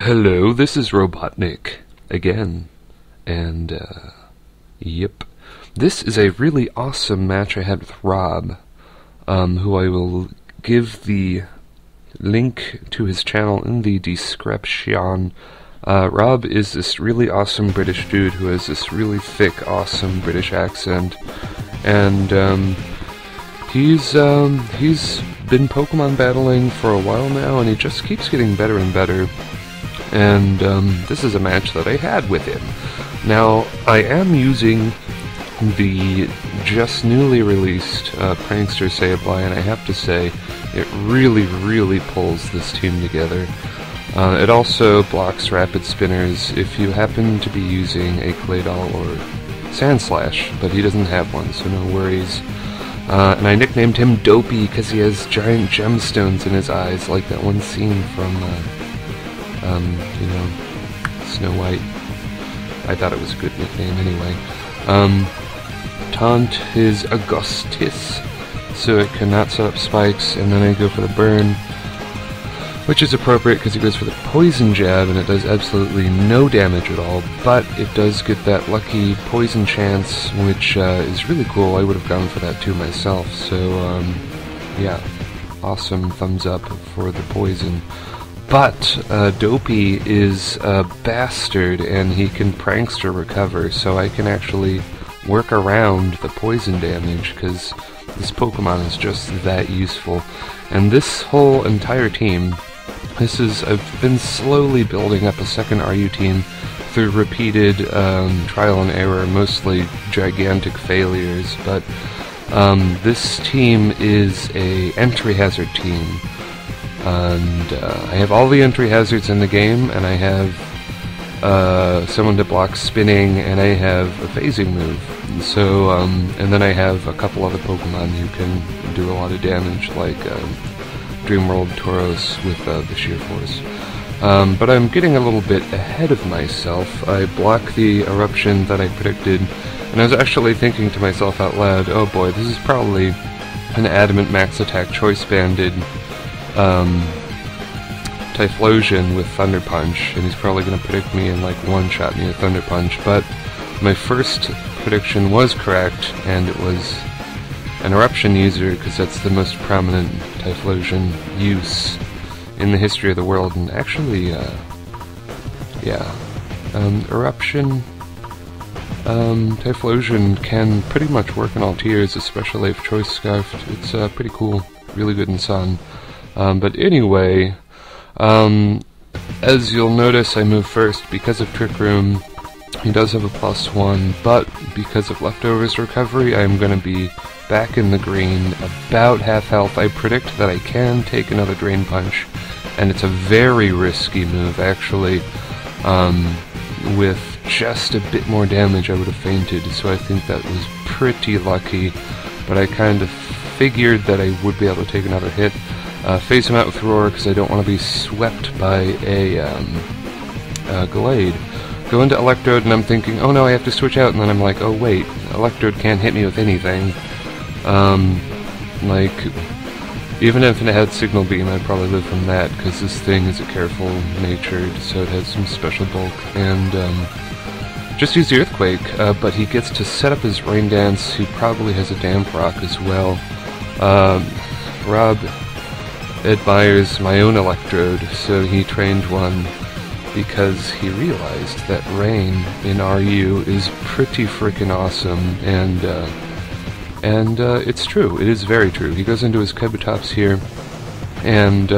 Hello, this is Robotnik again, and yep, this is a really awesome match I had with Rob, who I will give the link to his channel in the description. Rob is this really awesome British dude who has this really thick, awesome British accent, and he's been Pokemon battling for a while now, and he just keeps getting better and better. And this is a match that I had with him. Now, I am using the just newly released Prankster Sableye, and I have to say, it really pulls this team together. It also blocks Rapid Spinners if you happen to be using a Claydol or Sandslash, but he doesn't have one, so no worries. And I nicknamed him Dopey because he has giant gemstones in his eyes, like that one scene from Snow White. I thought it was a good nickname anyway. Taunt is Augustus, so it cannot set up spikes, and then I go for the burn, which is appropriate because he goes for the poison jab, and it does absolutely no damage at all, but it does get that lucky poison chance, which is really cool. I would have gone for that too myself, so yeah, awesome thumbs up for the poison. But Dopey is a bastard, and he can Prankster recover, so I can actually work around the poison damage, because this Pokemon is just that useful. And this whole entire team, I've been slowly building up a second RU team through repeated trial and error, mostly gigantic failures, but this team is a entry hazard team. And I have all the entry hazards in the game, and I have someone to block spinning, and I have a phasing move. So, and then I have a couple other Pokemon who can do a lot of damage, like Dreamworld Tauros with the Sheer Force. But I'm getting a little bit ahead of myself. I block the eruption that I predicted, and I was actually thinking to myself out loud, oh boy, this is probably an Adamant Max Attack Choice Banded Typhlosion with Thunder Punch, and he's probably going to predict me and like one-shot me with Thunder Punch, but my first prediction was correct, and it was an Eruption user, because that's the most prominent Typhlosion use in the history of the world, and actually, Eruption, Typhlosion can pretty much work in all tiers, especially if Choice Scarfed. It's pretty cool, really good in Sun. But anyway, as you'll notice, I move first because of Trick Room. He does have a +1, but because of Leftovers Recovery, I'm going to be back in the green, about half health. I predict that I can take another Drain Punch, and it's a very risky move, actually. With just a bit more damage, I would have fainted, so I think that was pretty lucky, but I kind of figured that I would be able to take another hit. Phase him out with Roar because I don't want to be swept by a Glade. Go into Electrode, and I'm thinking, oh no, I have to switch out, and then I'm like, oh wait, Electrode can't hit me with anything. Like, even if it had Signal Beam, I'd probably live from that, because this thing is a careful natured, so it has some special bulk, and just use the Earthquake, but he gets to set up his Rain Dance. He probably has a Damp Rock as well. Rob admires my own Electrode, so he trained one because he realized that Rain in RU is pretty freaking awesome, and it's true. It is very true. He goes into his Kabutops here, and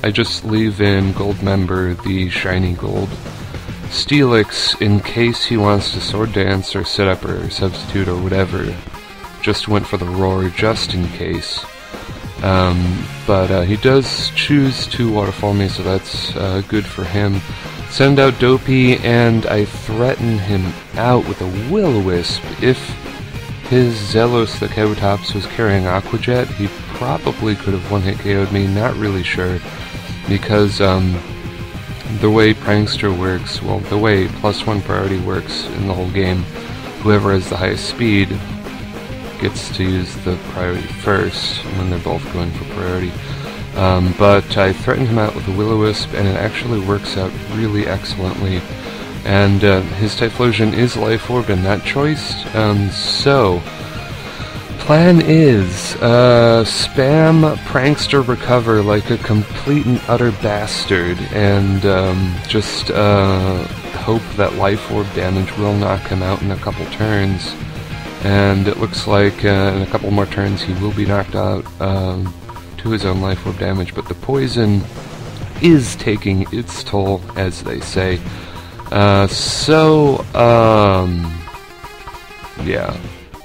I just leave in Gold Member the shiny gold Steelix in case he wants to Sword Dance or set up or substitute or whatever. Just went for the Roar just in case. But he does choose to Waterfall me, so that's good for him. Send out Dopey, and I threaten him out with a Will-O-Wisp. If his Zelos, the Kabutops, was carrying Aqua Jet, he probably could have one-hit KO'd me, not really sure, because the way Prankster works, well, the way +1 priority works in the whole game, whoever has the highest speed gets to use the priority first when they're both going for priority. But I threatened him out with a Will-O-Wisp, and it actually works out really excellently. And his Typhlosion is Life Orb in that choice, so plan is spam Prankster Recover like a complete and utter bastard, and just hope that Life Orb damage will knock him out in a couple turns. And it looks like in a couple more turns he will be knocked out to his own Life Orb damage, but the poison is taking its toll, as they say. Yeah,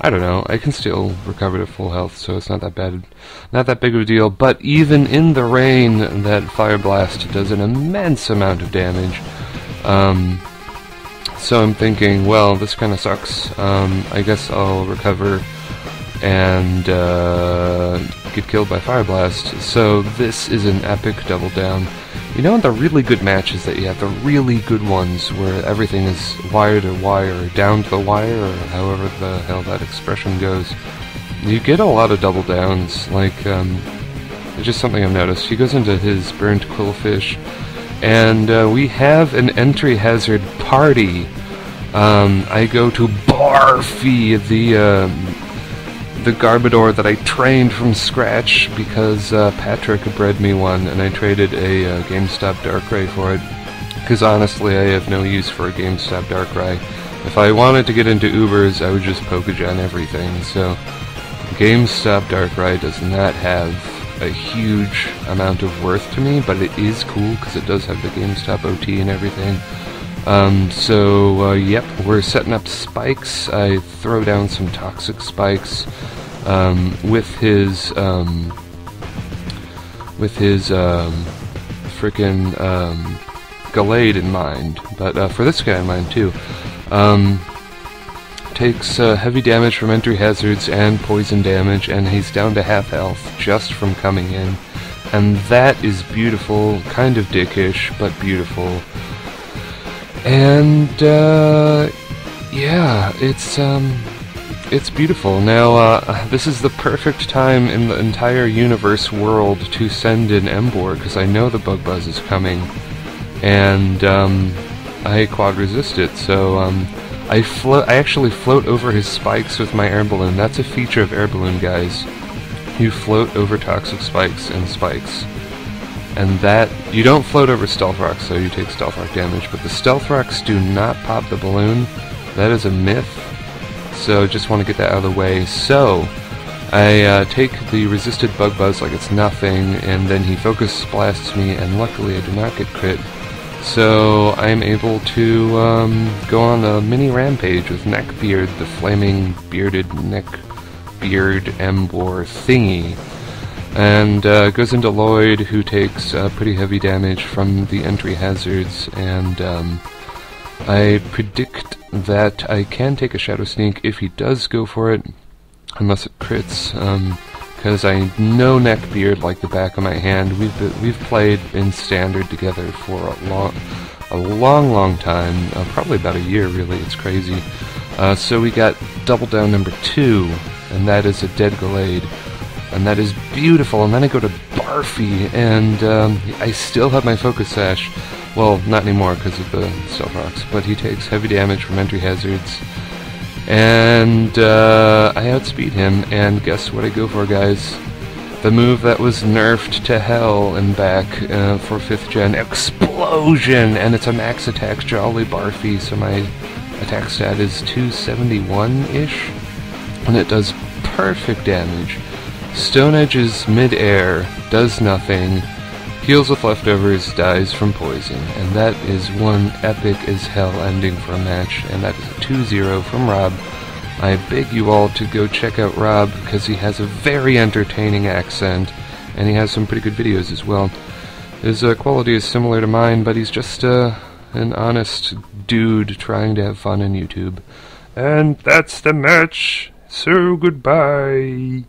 I don't know, I can still recover to full health, so it's not that bad, not that big of a deal, but even in the rain, that Fire Blast does an immense amount of damage. So I'm thinking, well, this kinda sucks. I guess I'll recover and get killed by Fire Blast. So this is an epic double down. You know, the really good matches that you have, the really good ones where everything is wire to wire, down to the wire, or however the hell that expression goes, you get a lot of double downs. Like, it's just something I've noticed. He goes into his Burnt Quillfish, and we have an entry hazard party. I go to Barfy, the Garbodor that I trained from scratch because Patrick bred me one, and I traded a GameStop Darkrai for it, because honestly I have no use for a GameStop Darkrai. If I wanted to get into Ubers, I would just Pokegen everything, so GameStop Darkrai does not have a huge amount of worth to me, but it is cool because it does have the GameStop OT and everything. Yep, we're setting up spikes. I throw down some toxic spikes with his frickin' Gallade in mind, but for this guy in mind too. Takes heavy damage from entry hazards and poison damage, and he's down to half health just from coming in, and that is beautiful, kind of dickish, but beautiful. And yeah, it's beautiful. Now, this is the perfect time in the entire universe world to send an Emboar, because I know the Bug Buzz is coming, and I quad resist it. So I actually float over his spikes with my air balloon. That's a feature of air balloon, guys. You float over toxic spikes and spikes. And that, you don't float over Stealth Rocks, so you take Stealth Rock damage, but the Stealth Rocks do not pop the balloon. That is a myth, so just want to get that out of the way. So, I take the resisted Bug Buzz like it's nothing, and then he Focus Blasts me, and luckily I do not get crit. So, I'm able to go on a mini rampage with Neckbeard, the flaming bearded Neckbeard Emboar thingy. And goes into Lloyd, who takes pretty heavy damage from the entry hazards, and I predict that I can take a Shadow Sneak if he does go for it, unless it crits, because I know Neckbeard like the back of my hand. We've played in Standard together for a long time, probably about a year really, it's crazy. So we got double down number 2, and that is a dead Gallade. And that is beautiful, and then I go to Barfy, and I still have my Focus Sash. Well, not anymore because of the Stealth Rocks, but he takes heavy damage from entry hazards. And I outspeed him, and guess what I go for, guys? The move that was nerfed to hell and back for 5th gen, Explosion! And it's a max attack Jolly Barfy, so my attack stat is 271-ish, and it does perfect damage. Stone Edge is mid-air, does nothing, heals with leftovers, dies from poison, and that is one epic as hell ending for a match, and that is a 2-0 from Rob. I beg you all to go check out Rob, because he has a very entertaining accent, and he has some pretty good videos as well. His quality is similar to mine, but he's just an honest dude trying to have fun on YouTube. And that's the match, so goodbye.